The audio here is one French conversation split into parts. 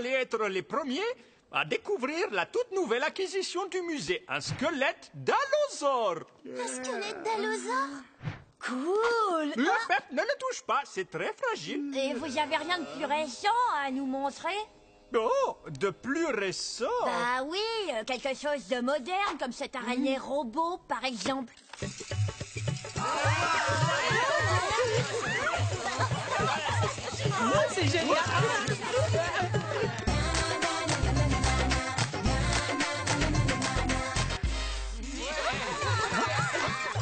allez être les premiers à découvrir la toute nouvelle acquisition du musée, un squelette d'allosaure. Un squelette d'allosaure? Cool! Ne le touche pas, c'est très fragile. Et vous avez rien de plus récent à nous montrer? Oh, de plus récent. Bah oui, quelque chose de moderne, comme cette araignée robot, par exemple. C'est génial!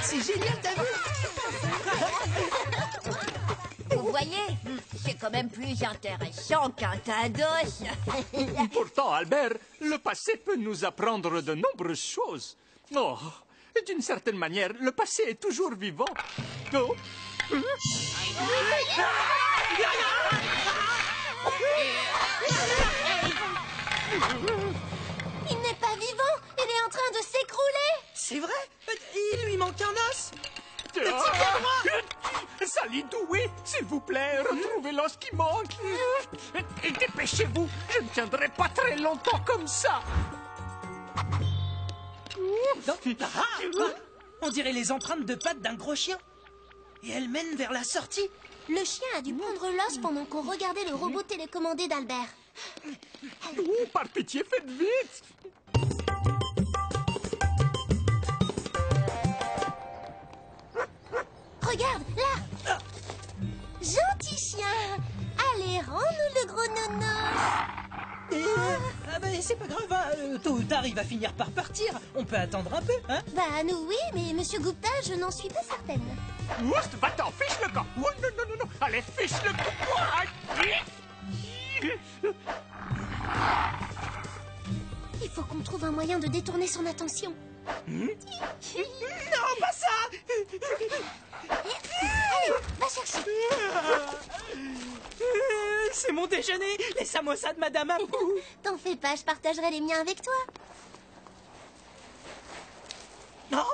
C'est génial, t'as vu? Vous voyez, c'est quand même plus intéressant qu'un tas d'os. Pourtant, Albert, le passé peut nous apprendre de nombreuses choses. Oh, d'une certaine manière, le passé est toujours vivant. Oh. Il n'est pas vivant! Il est en train de s'écrouler! C'est vrai? Il lui manque un os! Sally Dewey, s'il vous plaît, retrouvez l'os qui manque. Et dépêchez-vous, je ne tiendrai pas très longtemps comme ça. On dirait les empreintes de pattes d'un gros chien. Et elles mènent vers la sortie. Le chien a dû prendre l'os pendant qu'on regardait le robot télécommandé d'Albert. Oh, par pitié, faites vite. Regarde, là! Gentil chien! Allez, rends-nous le gros nonos! C'est pas grave, hein. Tôt ou tard il va finir par partir. On peut attendre un peu, hein. Bah, nous oui, mais Monsieur Gupta, je n'en suis pas certaine. Oust, va-t'en, fiche le camp. Oh, non, non, non, non. Allez, fiche le camp. Il faut qu'on trouve un moyen de détourner son attention. Non, pas ça. Allez, va chercher. C'est mon déjeuner, les samosas de Madame Abou. T'en fais pas, je partagerai les miens avec toi. Non.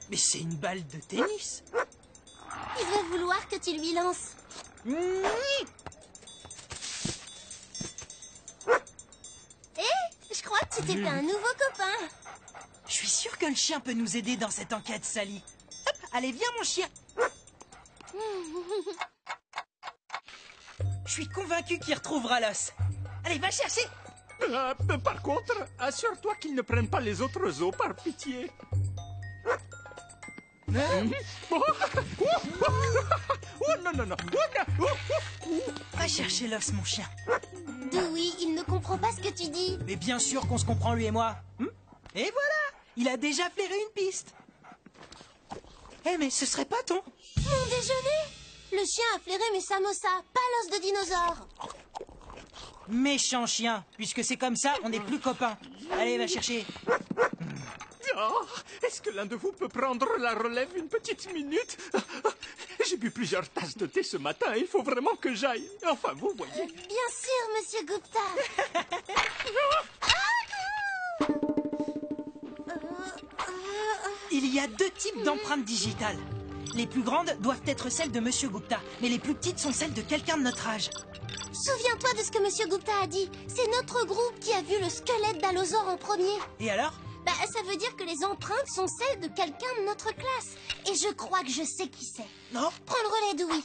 Mais c'est une balle de tennis. Il va vouloir que tu lui lances. Je crois que tu t'es fait un nouveau copain. Je suis sûr que le chien peut nous aider dans cette enquête, Sally. Hop, allez, viens, mon chien. Je suis convaincu qu'il retrouvera l'os. Allez, va chercher. Par contre, assure-toi qu'ils ne prennent pas les autres os, par pitié. Oh, non, non, non. Va chercher l'os, mon chien. Dewey, il ne comprend pas ce que tu dis. Mais bien sûr qu'on se comprend, lui et moi. Et voilà, il a déjà flairé une piste. Mais ce serait pas ton... Mon déjeuner? Le chien a flairé mes samosas, pas l'os de dinosaure. Méchant chien, puisque c'est comme ça, on n'est plus copains. Allez, va chercher. Oh, est-ce que l'un de vous peut prendre la relève une petite minute? J'ai bu plusieurs tasses de thé ce matin et il faut vraiment que j'aille. Enfin, vous voyez. Bien sûr, Monsieur Gupta. Il y a deux types d'empreintes digitales. Les plus grandes doivent être celles de Monsieur Gupta, mais les plus petites sont celles de quelqu'un de notre âge. Souviens-toi de ce que Monsieur Gupta a dit. C'est notre groupe qui a vu le squelette d'allosaure en premier. Et alors? Bah, ça veut dire que les empreintes sont celles de quelqu'un de notre classe. Et je crois que je sais qui c'est. Non? Prends le relais, Dewey.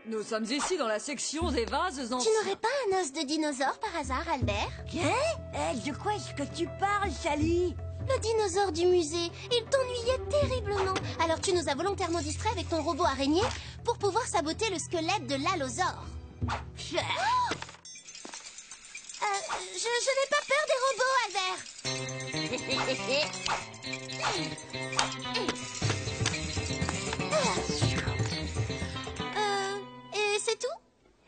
Nous sommes ici dans la section des vases Tu n'aurais pas un os de dinosaure par hasard, Albert? Hein? De quoi est-ce que tu parles, Sally? Le dinosaure du musée. Il t'ennuyait terriblement. Alors tu nous as volontairement distrait avec ton robot araignée pour pouvoir saboter le squelette de l'allosaure. Je n'ai pas peur des robots, Albert. Et c'est tout?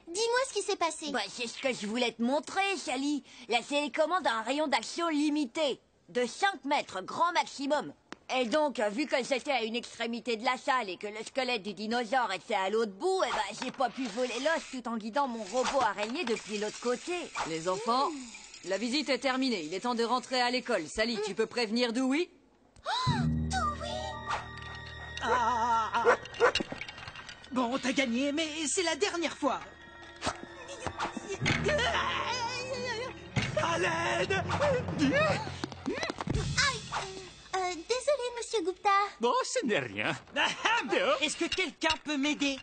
Dis-moi ce qui s'est passé. Bah, c'est ce que je voulais te montrer, Sally. La télécommande a un rayon d'action limité, de 5 mètres, grand maximum. Et donc, vu que c'était à une extrémité de la salle et que le squelette du dinosaure était à l'autre bout, eh ben, j'ai pas pu voler l'os tout en guidant mon robot araignée depuis l'autre côté. Les enfants, la visite est terminée. Il est temps de rentrer à l'école. Sally, tu peux prévenir Dewey? Bon, t'as gagné, mais c'est la dernière fois. À l'aide! Désolé, monsieur Gupta. Bon, ce n'est rien. Ahem. Est-ce que quelqu'un peut m'aider?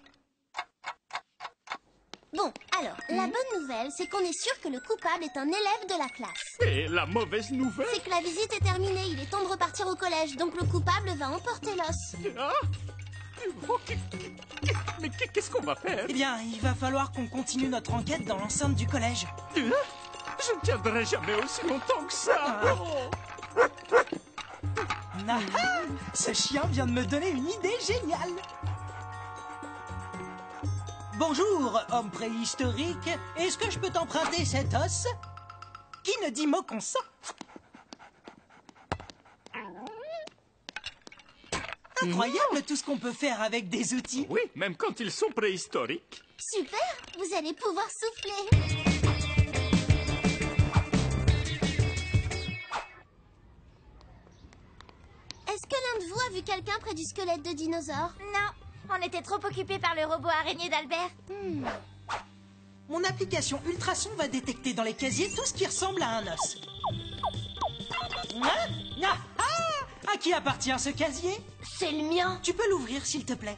Bon, alors, la bonne nouvelle, c'est qu'on est sûr que le coupable est un élève de la classe. Et la mauvaise nouvelle? C'est que la visite est terminée, il est temps de repartir au collège, donc le coupable va emporter l'os. Ah. Oh, mais qu'est-ce qu'on va faire? Eh bien, il va falloir qu'on continue notre enquête dans l'enceinte du collège. Je ne tiendrai jamais aussi longtemps que ça. Oh. Ah, ce chien vient de me donner une idée géniale. Bonjour, homme préhistorique. Est-ce que je peux t'emprunter cet os? Qui ne dit mot consent? Incroyable tout ce qu'on peut faire avec des outils. Oui, même quand ils sont préhistoriques. Super, vous allez pouvoir souffler. Est-ce que l'un de vous a vu quelqu'un près du squelette de dinosaure? Non, on était trop occupés par le robot araignée d'Albert. Mon application ultrason va détecter dans les casiers tout ce qui ressemble à un os. À qui appartient ce casier? C'est le mien. Tu peux l'ouvrir, s'il te plaît.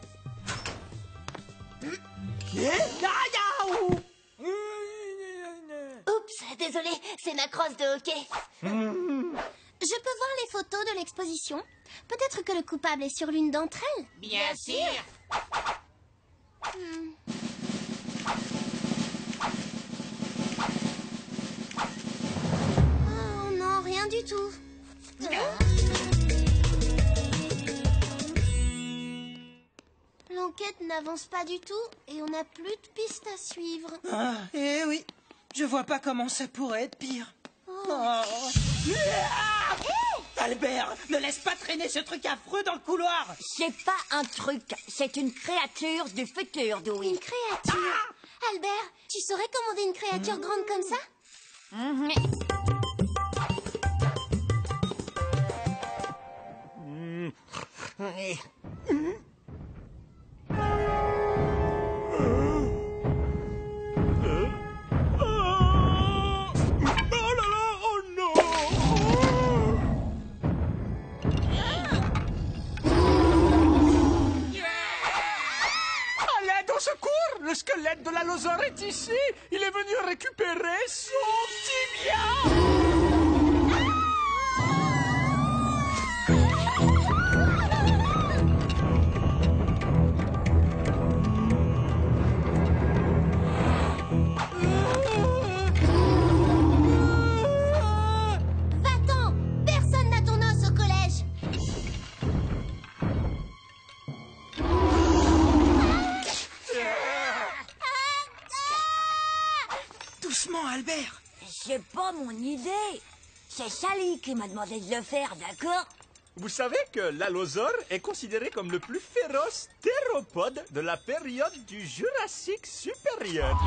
Oups, désolé, c'est ma crosse de hockey. Je peux voir les photos de l'exposition? Peut-être que le coupable est sur l'une d'entre elles? Bien sûr. Oh non, rien du tout. L'enquête n'avance pas du tout et on n'a plus de pistes à suivre. Ah, eh oui, je vois pas comment ça pourrait être pire. Oh. Albert, ne laisse pas traîner ce truc affreux dans le couloir. C'est pas un truc, c'est une créature du futur, Dewey. Une créature. Albert, tu saurais commander une créature grande comme ça? Oh là là, oh non! À l'aide, au secours! Le squelette de l'allosaure est ici! Il est venu récupérer son tibia! Va-t'en! Personne n'a ton os au collège! Doucement, Albert. C'est pas mon idée. C'est Sally qui m'a demandé de le faire, d'accord? Vous savez que l'allosaure est considéré comme le plus féroce théropode de la période du Jurassique supérieur.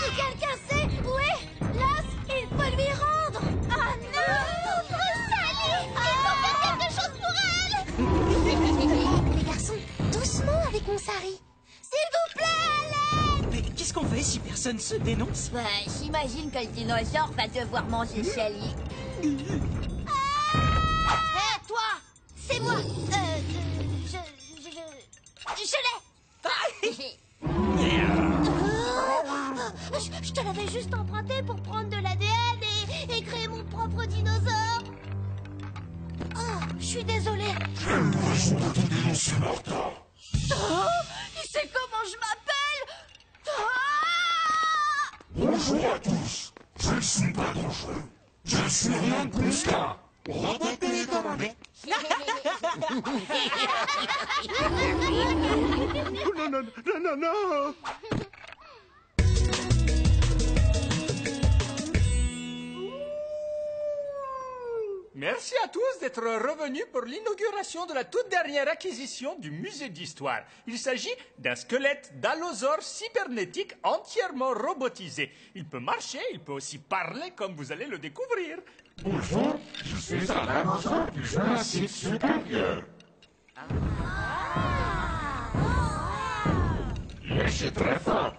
Si quelqu'un sait où est l'os, il faut lui rendre! Oh non! Pauvre Sally! Il faut faire quelque chose pour elle! Les garçons, doucement avec mon sari. S'il vous plaît, à l'aide! Mais qu'est-ce qu'on fait si personne se dénonce? Bah, j'imagine que le dinosaure va devoir manger Sally. Hé, toi! C'est moi! Je l'ai! Je te l'avais juste emprunté pour prendre de l'ADN et créer mon propre dinosaure. Oh, je suis désolée. Oh, il sait comment je m'appelle. Bonjour à tous. Je ne suis pas dangereux. Je suis rien de plus qu'un robot télécommandé. Non, non, non, non, non! Merci à tous d'être revenus pour l'inauguration de la toute dernière acquisition du musée d'histoire. Il s'agit d'un squelette d'allosaure cybernétique entièrement robotisé. Il peut marcher, il peut aussi parler comme vous allez le découvrir. Bonjour, je suis un allosaure du Jurassique supérieur. Ah! Léchez très fort.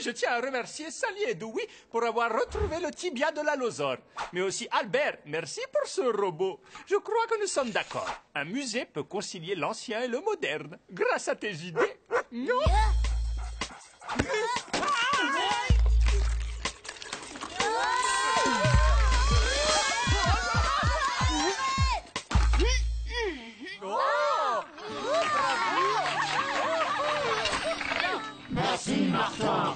Je tiens à remercier Sally et Dewey pour avoir retrouvé le tibia de l'allosaure. Mais aussi Albert, merci pour ce robot. Je crois que nous sommes d'accord. Un musée peut concilier l'ancien et le moderne, grâce à tes idées. Non? Merci, Martin.